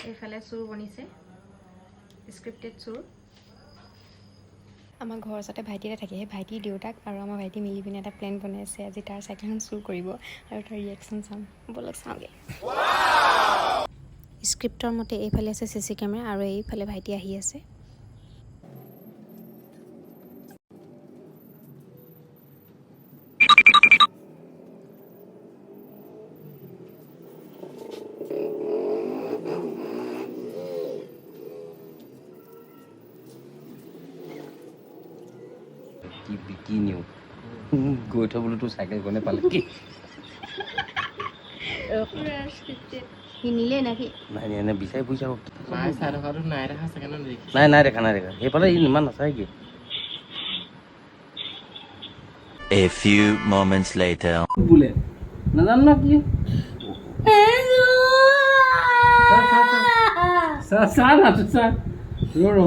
এইফালে চুৰ বনিছে স্ক্ৰিপ্টেড চুৰ আমাৰ ঘৰৰ ওচৰতে ভাইটি এটা থাকে সেই ভাইটিৰ দেউতাক আৰু আমাৰ ভাইটি মিলি পিনে এটা প্লেন বনাই আছে আজি তাৰ চাইকেলখন চুৰ কৰিব আৰু তাৰ ৰিয়েকশ্যন চাম ব'লক চাওঁগৈ স্ক্ৰিপ্টৰ মতে এইফালে আছে CC কেমেৰা আৰু এইফালে ভাইটি আহি আছে কি বিকি নিও গৈ থ বোলো তোৰ চাইকেল কোনে পালে কি সি নিলে নাকি নাই এনে বিচাৰি ফুৰিছে আকৌ নাই চাই থকাটো নাই দেখা চাগে ন দেখি নাই দেখা সেইফালে ইমান নাচায় কি A few moments later. বোলে নাজানো না কি চা না চা ৰ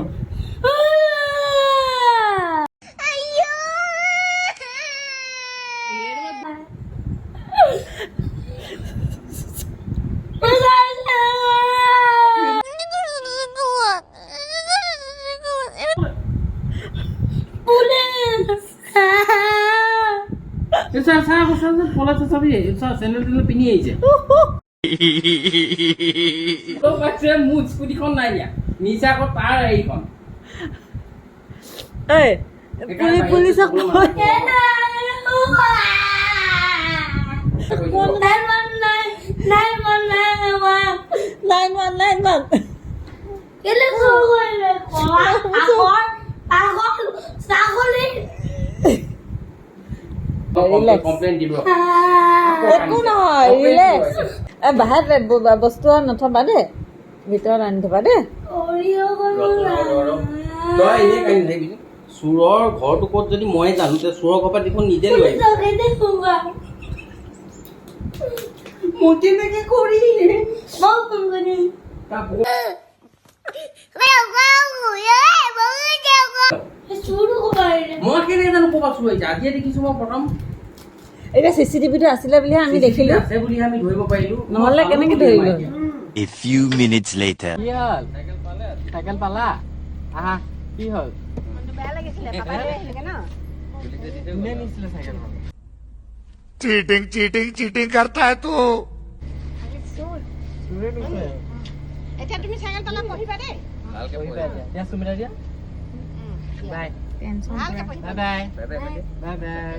পলাতে চাবি চেন্ডেল টেন্ডেল পিন্ধি আহিছে মোৰ স্কুটিখন নাই দিয়া নিচা আকৌ তাৰ এইখন পুলিচক কমপ্লেইন দিব একো নহয় ৰিলেক্স বাহিৰত বস্তু নথবা দেই ভিতৰত আনি থবা দেই তই এনেই কাঢ়ি নাথাকিবি চোৰৰ ঘৰটো ক'ত যদি মই জানো তে চোৰৰ ঘৰ পৰা দেখোন নিজে লৈ আহিবি মই কেনেকে কৰিলে মই কেনেকে জানো ক'ৰবাত চোৰ আহিছে আজিয়ে দেখিছো মই প্ৰথম এতিয়া CCTVটো আছিলে বুলিহে আমি দেখিলো আছে বুলিহে আমি ধৰিব পাৰিলো নহ'লে কেনেকে ধৰিলো A few minutes later. কি হ'ল চাইকেল পালা আহা কি হ'ল বেয়া লাগিছিলে পাপাই লৈ আহিলেগে ন কোনে নিছিলে চাইকেলখন चीटिंग करता है तू চোৰে নিছে এতিয়া তুমি চাইকেল তলত বহিবা দেই ভালকে পঢ়িবা এতিয়া দিয়া সুমিতা দিয়া বাই ভালকে পঢ়িবা বাই বাই বাই বাই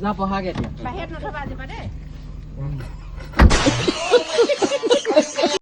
যা পঢ়াগে এতিয়া বাহিৰত নথবা আজিপা দেই